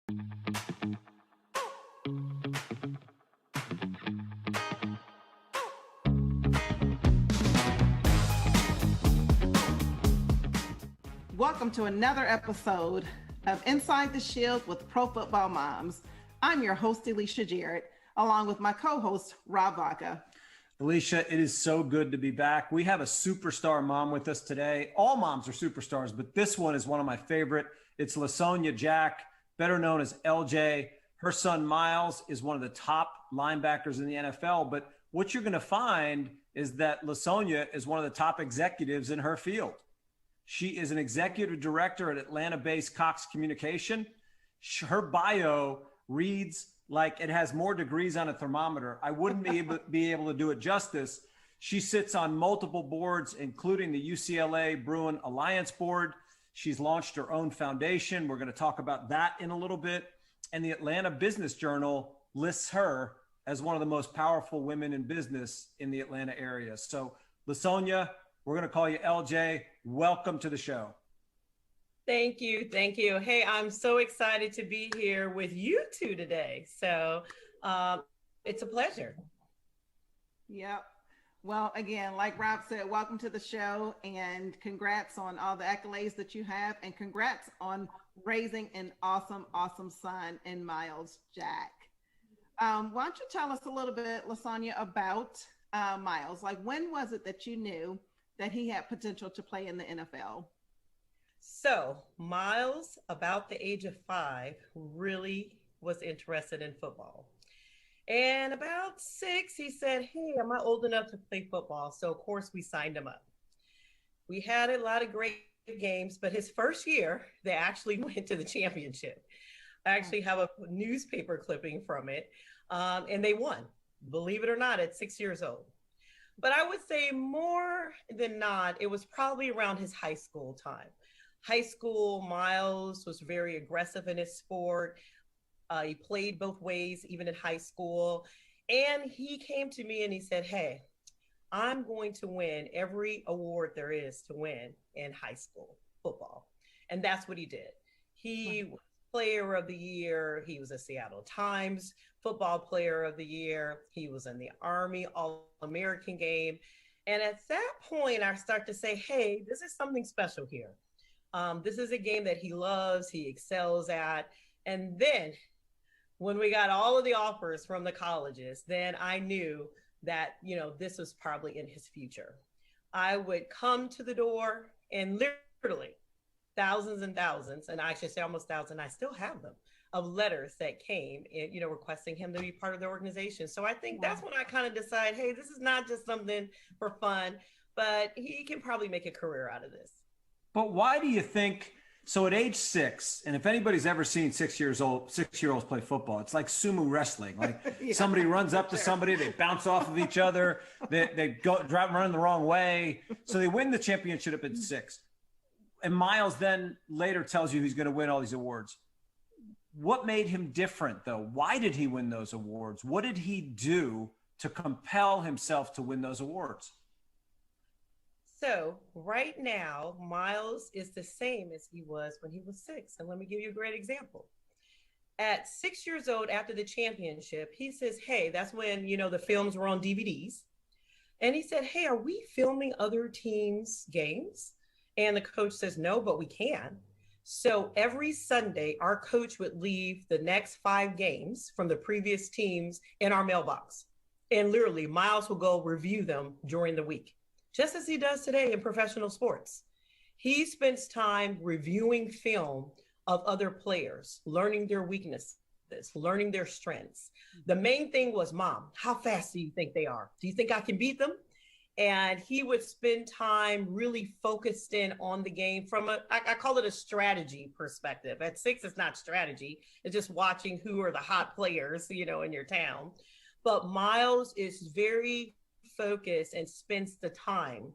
Welcome to another episode of Inside the Shield with Pro Football Moms. I'm your host, Elisha Jarrett, along with my co-host, Vaka. Elisha, it is so good to be back. We have a superstar mom with us today. All moms are superstars, but this one is one of my favorite. It's Sonjia Jack, better known as LJ. Her son, Myles, is one of the top linebackers in the NFL, but what you're going to find is that Sonjia is one of the top executives in her field. She is an executive director at Atlanta-based Cox Communication. Her bio reads like it has more degrees on a thermometer. I wouldn't be able to do it justice. She sits on multiple boards, including the UCLA Bruin Alliance Board. She's launched her own foundation. We're going to talk about that in a little bit. And the Atlanta Business Journal lists her as one of the most powerful women in business in the Atlanta area. So, Sonjia, we're going to call you LJ. Welcome to the show. Thank you. Thank you. Hey, I'm so excited to be here with you two today. So it's a pleasure. Yep. Well, again, like Rob said, welcome to the show and congrats on all the accolades that you have, and congrats on raising an awesome, awesome son in Myles Jack. Why don't you tell us a little bit, Sonjia, about Myles? Like, when was it that you knew that he had potential to play in the NFL? So Myles, about the age of 5, really was interested in football. And about 6, he said, hey, am I old enough to play football? So of course we signed him up. We had a lot of great games, but his first year, they actually went to the championship. I actually have a newspaper clipping from it, and they won, believe it or not, at 6 years old. But I would say more than not, it was probably around his high school time. High school, Myles was very aggressive in his sport. He played both ways, even in high school. And he came to me and he said, hey, I'm going to win every award there is to win in high school football. And that's what he did. He was Player of the Year. He was a Seattle Times Football Player of the Year. He was in the Army All-American game. And at that point, I start to say, hey, this is something special here. This is a game that he loves, he excels at. And then when we got all of the offers from the colleges, then I knew that, this was probably in his future. I would come to the door and literally thousands and thousands, and I should say almost 1,000, I still have them, of letters that came and, requesting him to be part of the organization. So I think that's when I kind of decide, hey, this is not just something for fun, but he can probably make a career out of this. But why do you think, so at age 6, and if anybody's ever seen 6-year-olds play football, it's like sumo wrestling. Like somebody runs up to somebody, they bounce off of each other, they go running the wrong way. So they win the championship at 6. And Myles then later tells you he's going to win all these awards. What made him different, though? Why did he win those awards? What did he do to compel himself to win those awards? So right now, Myles is the same as he was when he was 6. And let me give you a great example. At 6 years old, after the championship, he says, hey, that's when, the films were on DVDs. And he said, hey, are we filming other teams' games? And the coach says, no, but we can. So every Sunday, our coach would leave the next 5 games from the previous teams in our mailbox. And literally, Myles will go review them during the week, just as he does today in professional sports. He spends time reviewing film of other players, learning their weaknesses, learning their strengths. The main thing was, Mom, how fast do you think they are? Do you think I can beat them? And he would spend time really focused in on the game from I call it a strategy perspective. At 6, it's not strategy. It's just watching who are the hot players, in your town. But Myles is very focused and spends the time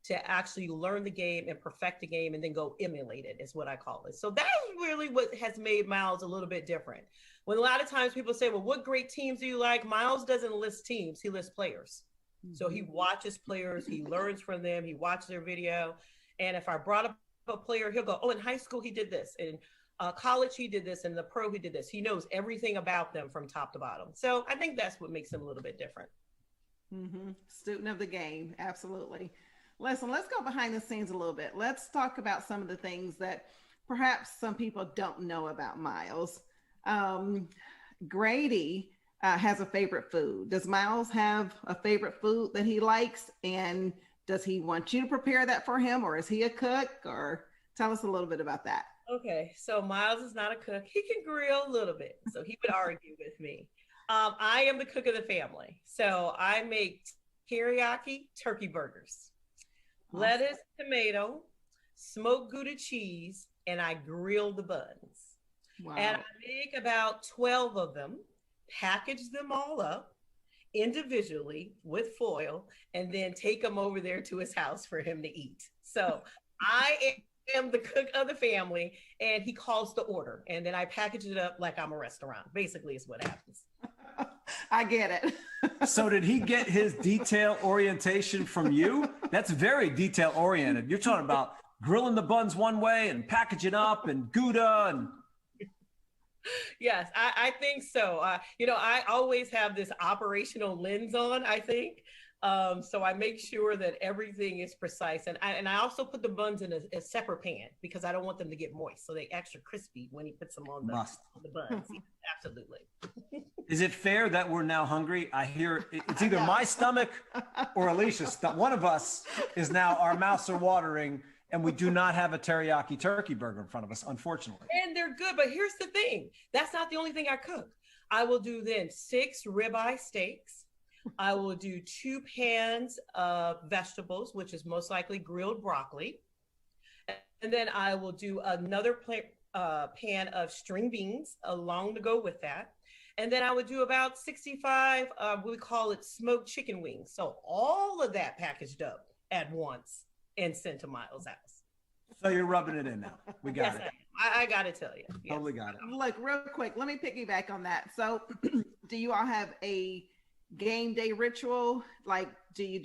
to actually learn the game and perfect the game and then go emulate it, is what I call it. So that's really what has made Myles a little bit different. When a lot of times people say, well, what great teams do you like? Myles doesn't list teams, he lists players. So he watches players, he learns from them, he watches their video. And if I brought up a player, he'll go, oh, in high school, he did this. And college, he did this, and the pro, he did this. He knows everything about them from top to bottom. So I think that's what makes him a little bit different. Mm-hmm. Student of the game. Absolutely. Listen, let's go behind the scenes a little bit. Let's talk about some of the things that perhaps some people don't know about Myles. Grady has a favorite food. Does Myles have a favorite food that he likes? And does he want you to prepare that for him, or is he a cook? Or tell us a little bit about that. Okay, so Myles is not a cook. He can grill a little bit, so he would argue with me. I am the cook of the family. So I make teriyaki turkey burgers, awesome. Lettuce, tomato, smoked Gouda cheese, and I grill the buns. Wow. And I make about 12 of them, package them all up individually with foil, and then take them over there to his house for him to eat. So I am the cook of the family, and he calls the order, and then I package it up like I'm a restaurant. Basically, is what happens. I get it. So did he get his detail orientation from you? That's very detail oriented. You're talking about grilling the buns one way and packaging up and Gouda and. Yes, I think so. I always have this operational lens on, I think. So I make sure that everything is precise. And I also put the buns in a separate pan because I don't want them to get moist. So they're extra crispy when he puts them on the buns. Yeah, absolutely. Is it fair that we're now hungry? I hear it's either my stomach or Elisha's stomach. One of us is now, our mouths are watering, and we do not have a teriyaki turkey burger in front of us, unfortunately. And they're good, but here's the thing. That's not the only thing I cook. I will do then 6 ribeye steaks. I will do 2 pans of vegetables, which is most likely grilled broccoli. And then I will do another pan of string beans along to go with that. And then I would do about 65, we call it smoked chicken wings. So all of that packaged up at once and sent to Myles' house. So you're rubbing it in now. We got it. I got to tell you. Yes. Totally got it. Look, real quick, let me piggyback on that. So do you all have a game day ritual? Like, do you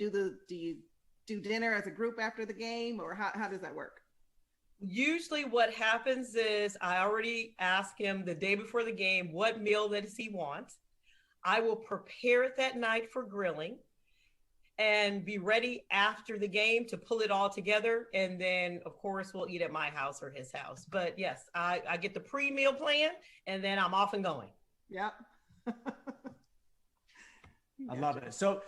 do dinner as a group after the game, or how does that work? Usually what happens is I already ask him the day before the game what meal does he want. I will prepare it that night for grilling and be ready after the game to pull it all together. And then, of course, we'll eat at my house or his house. But yes, I get the pre-meal plan, and then I'm off and going. Yep. I love it. So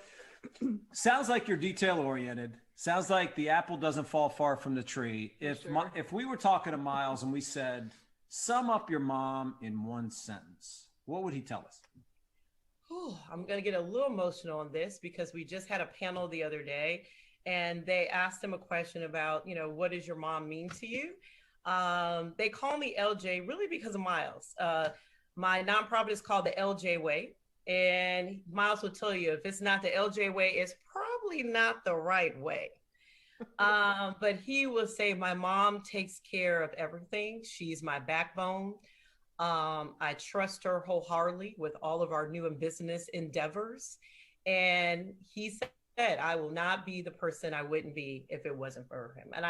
sounds like you're detail oriented. Sounds like the apple doesn't fall far from the tree. If we were talking to Myles and we said, sum up your mom in one sentence, what would he tell us? I'm going to get a little emotional on this because we just had a panel the other day and they asked him a question about, what does your mom mean to you? They call me LJ really because of Myles. My nonprofit is called the LJ Way. And Myles will tell you, if it's not the LJ way, it's probably not the right way. But he will say, my mom takes care of everything. She's my backbone. I trust her wholeheartily with all of our new business endeavors. And he said, I will not be the person I wouldn't be if it wasn't for him. And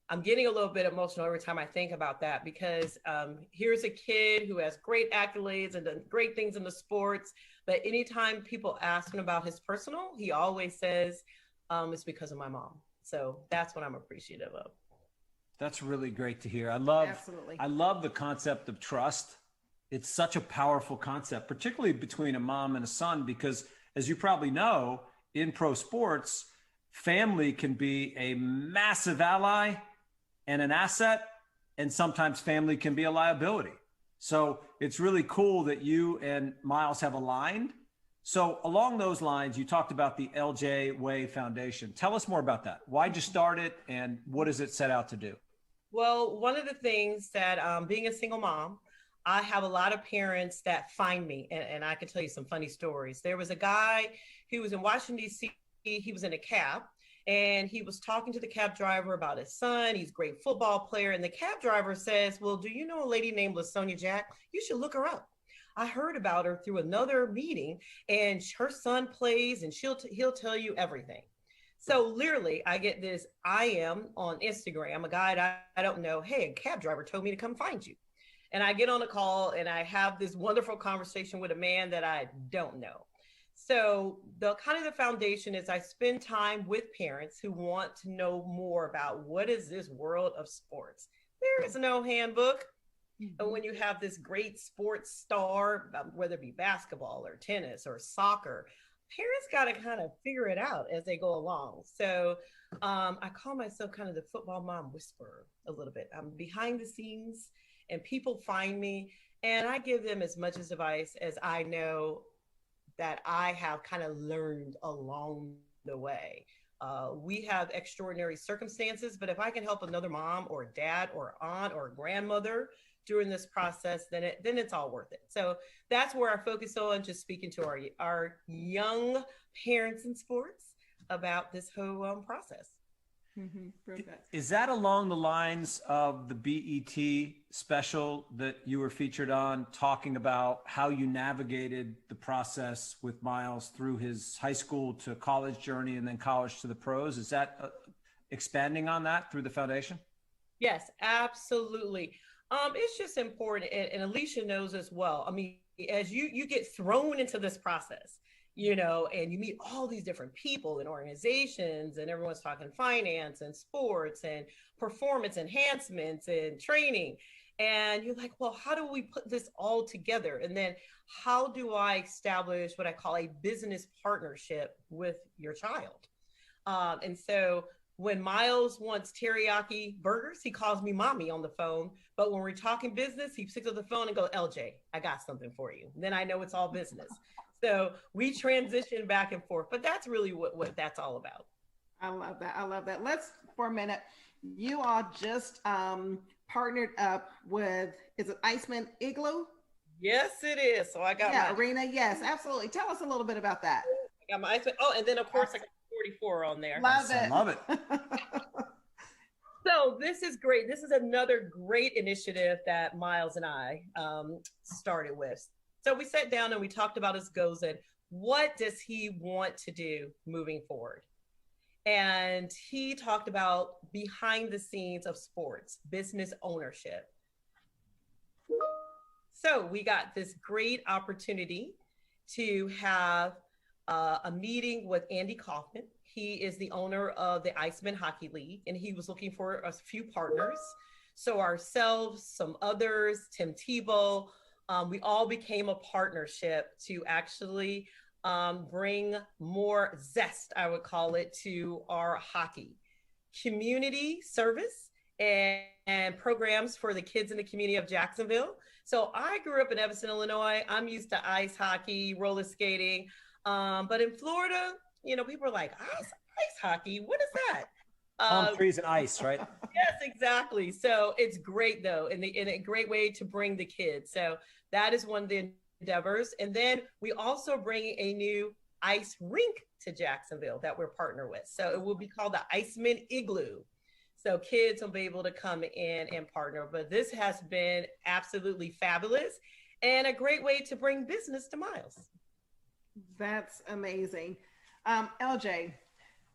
I'm getting a little bit emotional every time I think about that because here's a kid who has great accolades and done great things in the sports. But anytime people ask him about his personal, he always says, it's because of my mom. So that's what I'm appreciative of. That's really great to hear. I love the concept of trust. It's such a powerful concept, particularly between a mom and a son, because as you probably know, in pro sports, family can be a massive ally and an asset, and sometimes family can be a liability. So it's really cool that you and Myles have aligned. So along those lines, you talked about the LJ Way Foundation. Tell us more about that. Why'd you start it, and what does it set out to do? Well, one of the things that being a single mom, I have a lot of parents that find me, and I can tell you some funny stories. There was a guy who was in Washington, D.C. He was in a cab. And he was talking to the cab driver about his son. He's a great football player. And the cab driver says, well, do you know a lady named Sonjia Jack? You should look her up. I heard about her through another meeting, and her son plays, and he'll tell you everything. So literally, I get this IM on Instagram, a guy I don't know, hey, a cab driver told me to come find you. And I get on a call and I have this wonderful conversation with a man that I don't know. So the kind of the foundation is I spend time with parents who want to know more about what is this world of sports. There is no handbook. And when you have this great sports star, whether it be basketball or tennis or soccer, parents got to kind of figure it out as they go along. So I call myself kind of the football mom whisperer a little bit. I'm behind the scenes and people find me and I give them as much advice as I know that I have kind of learned along the way. We have extraordinary circumstances, but if I can help another mom or dad or aunt or grandmother during this process, then it's all worth it. So that's where I focus on, just speaking to our young parents in sports about this whole process. Is that along the lines of the BET special that you were featured on, talking about how you navigated the process with Myles through his high school to college journey and then college to the pros? Is that expanding on that through the foundation? Yes, absolutely. It's just important, and Elisha knows as well. I mean, as you get thrown into this process, you know, and you meet all these different people and organizations, and everyone's talking finance and sports and performance enhancements and training. And you're like, well, how do we put this all together? And then how do I establish what I call a business partnership with your child? And so when Myles wants teriyaki burgers, he calls me mommy on the phone. But when we're talking business, he picks up the phone and goes, LJ, I got something for you. And then I know it's all business. So we transition back and forth, but that's really what that's all about. I love that. I love that. Let's, for a minute, you all just partnered up with, is it Iceman Igloo? Yes, it is. So I got my arena. Yes, absolutely. Tell us a little bit about that. I got my Iceman. Oh, and then of course I got 44 on there. Love it. Love it. So this is great. This is another great initiative that Myles and I started with. So we sat down and we talked about his goals and what does he want to do moving forward? And he talked about behind the scenes of sports, business ownership. So we got this great opportunity to have a meeting with Andy Kaufman. He is the owner of the Iceman Hockey League, and he was looking for a few partners. So ourselves, some others, Tim Tebow, we all became a partnership to actually bring more zest, I would call it, to our hockey. Community service and programs for the kids in the community of Jacksonville. So I grew up in Evanston, Illinois. I'm used to ice hockey, roller skating. But in Florida, you know, people are like, ice hockey, what is that? Palm trees and ice, right? Yes, exactly. So it's great though, and a great way to bring the kids. So that is one of the endeavors. And then we also bring a new ice rink to Jacksonville that we're partnered with. So it will be called the Iceman Igloo. So kids will be able to come in and partner. But this has been absolutely fabulous and a great way to bring business to Myles. That's amazing. LJ,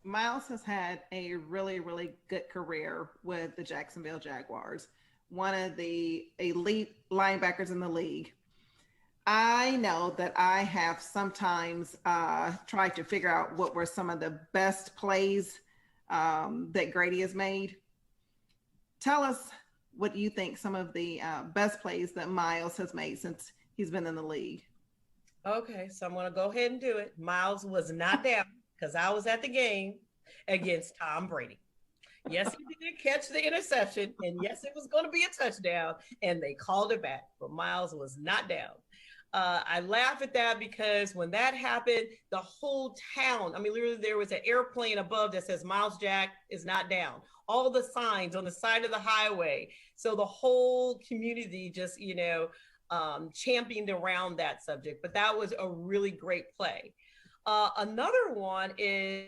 Myles has had a really, really good career with the Jacksonville Jaguars, one of the elite linebackers in the league. I know that I have sometimes tried to figure out what were some of the best plays that Grady has made. Tell us what you think some of the best plays that Myles has made since he's been in the league. Okay, so I'm going to go ahead and do it. Myles was not down because I was at the game against Tom Brady. Yes, he did catch the interception, and yes, it was going to be a touchdown, and they called it back, but Myles was not down. I laugh at that because when that happened, the whole town, I mean, literally there was an airplane above that says Myles Jack is not down. All the signs on the side of the highway. So the whole community just, you know, championed around that subject, but that was a really great play. Another one is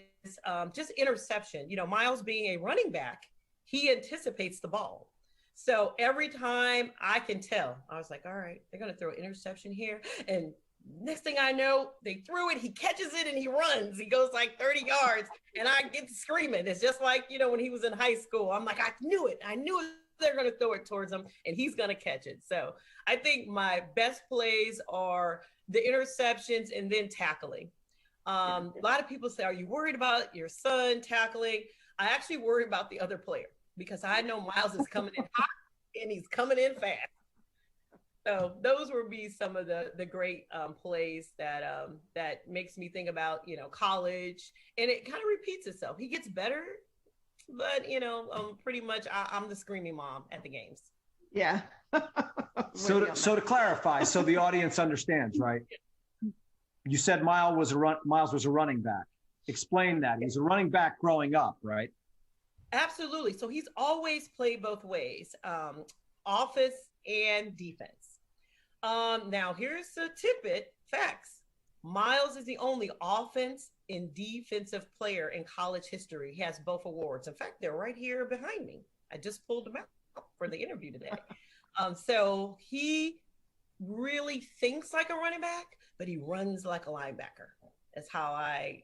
just interception. You know, Myles being a running back, he anticipates the ball. So every time I can tell, I was like, all right, they're going to throw an interception here. And next thing I know, they threw it, he catches it and he runs. He goes like 30 yards and I get screaming. It's just like, you know, when he was in high school, I'm like, I knew it they're going to throw it towards him and he's going to catch it. So I think my best plays are the interceptions and then tackling. A lot of people say, are you worried about your son tackling? I actually worry about the other player because I know Myles is coming in hot and he's coming in fast. So those would be some of the great plays that makes me think about, college, and it kind of repeats itself. He gets better, but pretty much I'm the screaming mom at the games. Yeah. So to clarify, so the audience understands, right? You said Myles was a running back. Explain that. He's a running back growing up, right? Absolutely. So he's always played both ways, offense and defense. Now here's a tidbit, facts. Myles is the only offense and defensive player in college history. He has both awards. In fact, they're right here behind me. I just pulled them out for the interview today. So he really thinks like a running back, but he runs like a linebacker. That's how I,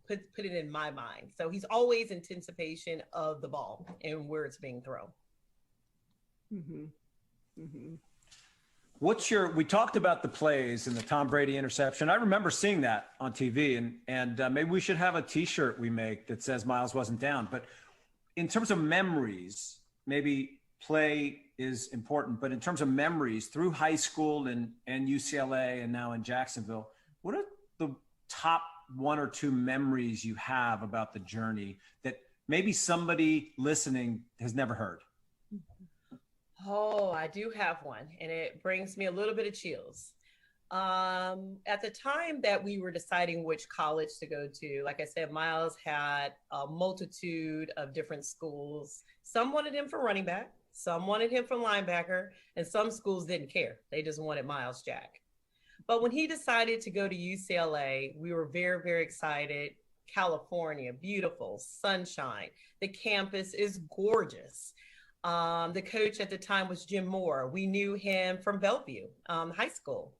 put it in my mind. So he's always in anticipation of the ball and where it's being thrown. Mm-hmm. Mm-hmm. We talked about the plays and the Tom Brady interception. I remember seeing that on TV, and maybe we should have a T-shirt we make that says Myles wasn't down. But in terms of memories, maybe play is important, but in terms of memories through high school and UCLA and now in Jacksonville, what are the top one or two memories you have about the journey that maybe somebody listening has never heard? Oh, I do have one, and it brings me a little bit of chills. At the time that we were deciding which college to go to, like I said, Myles had a multitude of different schools. Some wanted him for running back, some wanted him for linebacker, and some schools didn't care. They just wanted Myles Jack. But when he decided to go to UCLA, we were very, very excited. California, beautiful, sunshine. The campus is gorgeous. The coach at the time was Jim Moore. We knew him from Bellevue High School.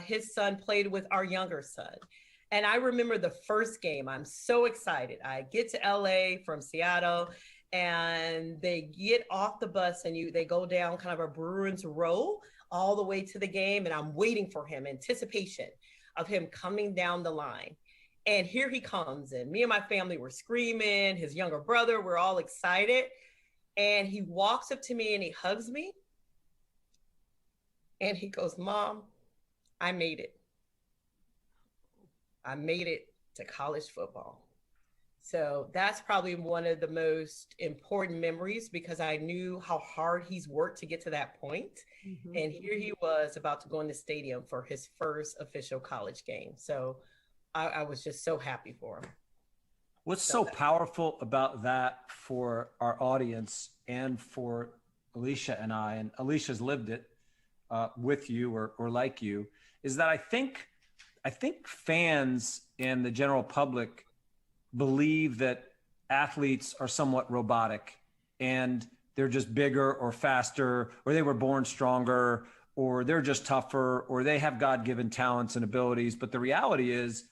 His son played with our younger son. And I remember the first game. I'm so excited. I get to LA from Seattle, and they get off the bus and they go down kind of a Bruins row all the way to the game. And I'm waiting for him, anticipation of him coming down the line. And here he comes. And me and my family were screaming. His younger brother, we're all excited. And he walks up to me and he hugs me. And he goes, "Mom, I made it. I made it to college football." So that's probably one of the most important memories because I knew how hard he's worked to get to that point. Mm-hmm. And here he was about to go in the stadium for his first official college game. So I was just so happy for him. What's so powerful about that for our audience and for Elisha and I, and Elisha's lived it with you or like you, is that I think fans and the general public believe that athletes are somewhat robotic and they're just bigger or faster, or they were born stronger, or they're just tougher, or they have God-given talents and abilities. But the reality is,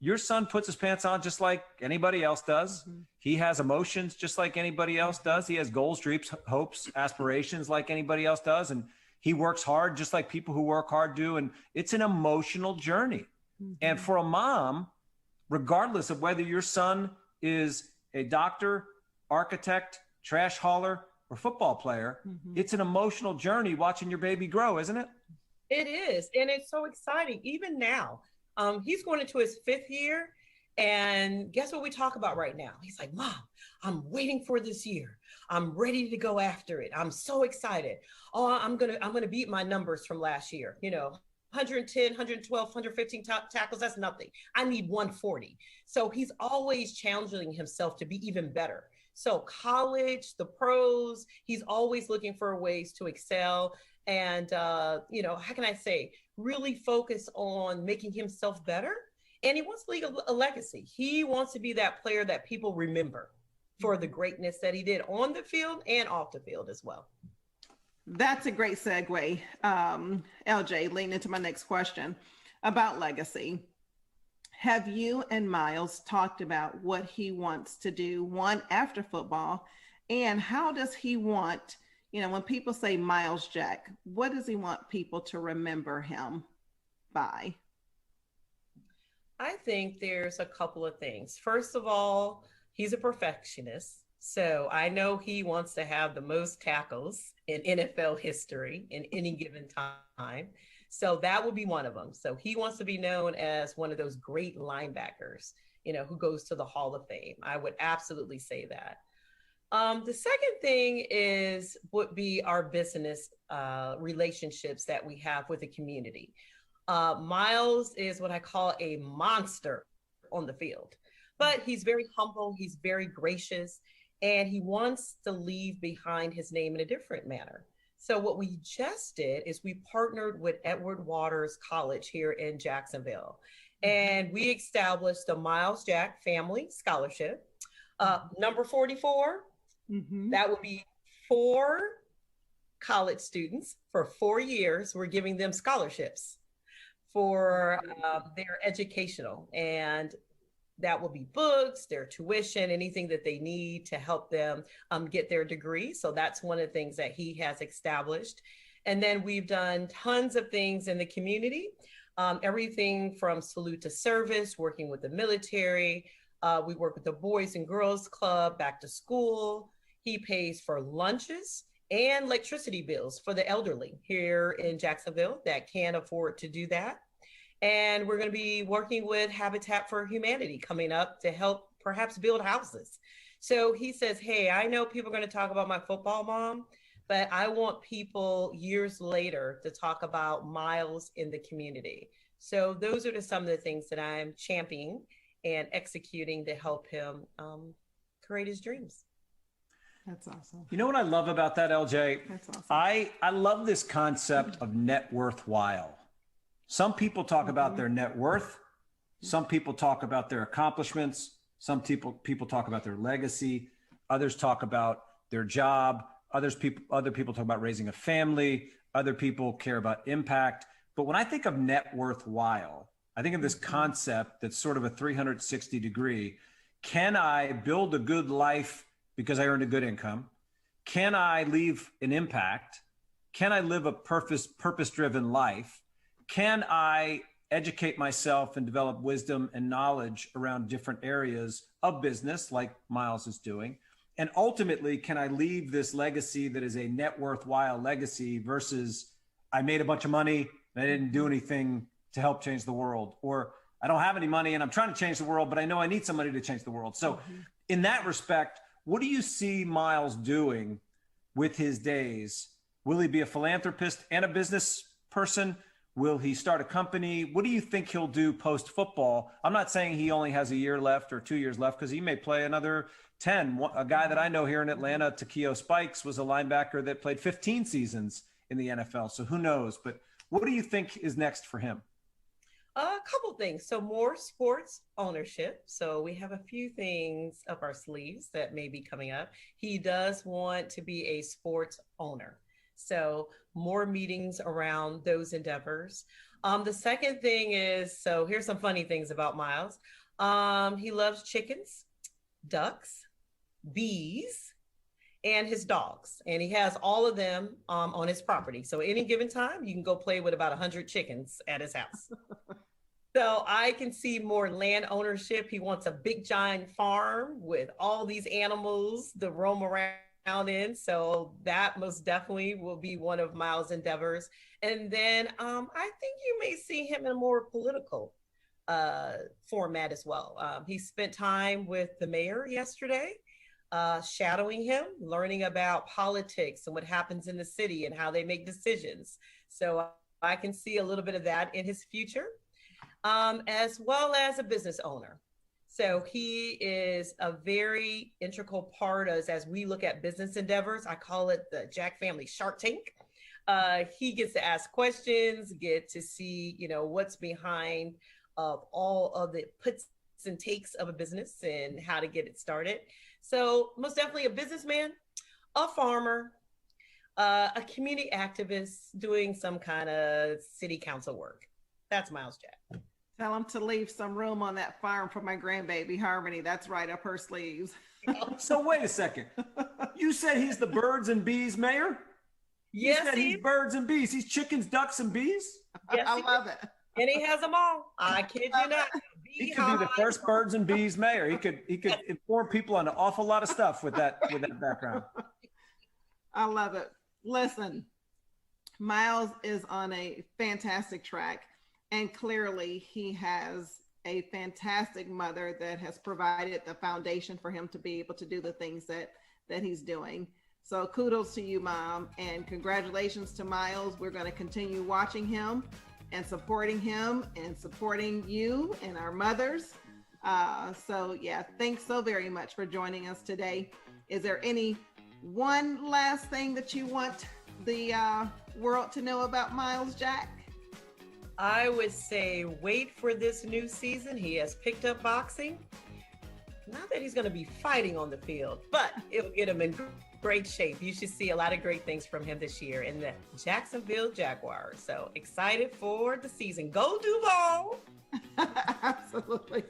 your son puts his pants on just like anybody else does. Mm-hmm. He has emotions just like anybody else does. He has goals, dreams, hopes, aspirations like anybody else does. And he works hard just like people who work hard do. And it's an emotional journey. Mm-hmm. And for a mom, regardless of whether your son is a doctor, architect, trash hauler, or football player, mm-hmm. it's an emotional journey watching your baby grow, isn't it? It is. And it's so exciting. Even now, he's going into his 5th year. And guess what we talk about right now? He's like, "Mom, I'm waiting for this year. I'm ready to go after it. I'm so excited. Oh, I'm gonna beat my numbers from last year. 110, 112, 115 tackles, that's nothing. I need 140. So he's always challenging himself to be even better. So college, the pros, he's always looking for ways to excel. And, how can I say, really focus on making himself better. And he wants to leave a legacy. He wants to be that player that people remember for the greatness that he did on the field and off the field as well. That's a great segue, LJ, leading into my next question about legacy. Have you and Myles talked about what he wants to do, one, after football, And how does he want, when people say Myles Jack, what does he want people to remember him by? I think there's a couple of things. First of all, he's a perfectionist. So I know he wants to have the most tackles in NFL history in any given time. So that would be one of them. So he wants to be known as one of those great linebackers, who goes to the Hall of Fame. I would absolutely say that. The second thing would be our business relationships that we have with the community. Myles is what I call a monster on the field, but he's very humble, he's very gracious, and he wants to leave behind his name in a different manner. So what we just did is we partnered with Edward Waters College here in Jacksonville, and we established the Myles Jack Family Scholarship. Number 44, that would be 4 college students for 4 years. We're giving them scholarships for their educational, and that will be books, their tuition, anything that they need to help them get their degree. So that's one of the things that he has established. And then we've done tons of things in the community, everything from salute to service, working with the military. We work with the Boys and Girls Club, back to school. He pays for lunches and electricity bills for the elderly here in Jacksonville that can't afford to do that. And we're going to be working with Habitat for Humanity coming up to help perhaps build houses. So he says, hey, I know people are going to talk about my football mom, but I want people years later to talk about Myles in the community. So those are some of the things that I'm championing and executing to help him create his dreams. That's awesome. You know what I love about that, LJ? That's awesome. I love this concept of net worthwhile. Some people talk about their net worth. Some people talk about their accomplishments. Some people talk about their legacy. Others talk about their job. Other people talk about raising a family. Other people care about impact. But when I think of net worthwhile, I think of this concept that's sort of a 360 degree. Can I build a good life because I earned a good income? Can I leave an impact? Can I live a purpose-driven life? Can I educate myself and develop wisdom and knowledge around different areas of business like Myles is doing? And ultimately, can I leave this legacy that is a net worthwhile legacy versus I made a bunch of money and I didn't do anything to help change the world, or I don't have any money and I'm trying to change the world, but I know I need somebody to change the world. So in that respect, what do you see Myles doing with his days? Will he be a philanthropist and a business person? Will he start a company? What do you think he'll do post-football? I'm not saying he only has a year left or 2 years left, because he may play another 10. A guy that I know here in Atlanta, Takeo Spikes, was a linebacker that played 15 seasons in the NFL. So who knows? But what do you think is next for him? A couple things. So more sports ownership. So we have a few things up our sleeves that may be coming up. He does want to be a sports owner. So more meetings around those endeavors. The second thing is, so here's some funny things about Myles. He loves chickens, ducks, bees, and his dogs. And he has all of them on his property. So any given time, you can go play with about 100 chickens at his house. So I can see more land ownership. He wants a big giant farm with all these animals to roam around in. So that most definitely will be one of Myles' endeavors. And then I think you may see him in a more political format as well. He spent time with the mayor yesterday, shadowing him, learning about politics and what happens in the city and how they make decisions. So I can see a little bit of that in his future, as well as a business owner. So he is a very integral part as we look at business endeavors. I call it the Jack family Shark Tank. He gets to ask questions, get to see, what's behind all of the puts and takes of a business and how to get it started. So most definitely a businessman, a farmer, a community activist doing some kind of city council work. That's Myles Jack. Tell him to leave some room on that farm for my grandbaby Harmony. That's right up her sleeves. So wait a second. You said he's the birds and bees mayor? Yes, you said he's birds and bees. He's chickens, ducks, and bees? Yes, I love it. And he has them all. I kid you not. He could be the first birds and bees mayor. He could inform people on an awful lot of stuff with that background. I love it. Listen, Myles is on a fantastic track, and clearly he has a fantastic mother that has provided the foundation for him to be able to do the things that he's doing. So kudos to you, Mom, and congratulations to Myles. We're going to continue watching him and supporting you and our mothers. So yeah, thanks so very much for joining us today. Is there any one last thing that you want the world to know about Myles Jack? I would say wait for this new season. He has picked up boxing. Not that he's going to be fighting on the field, but it'll get him in great shape. You should see a lot of great things from him this year in the Jacksonville Jaguars. So excited for the season. Go Duval! Absolutely.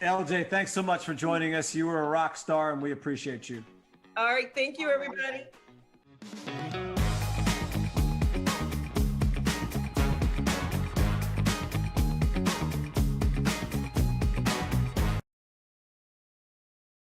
LJ, thanks so much for joining us. You were a rock star and we appreciate you. All right. Thank you, everybody.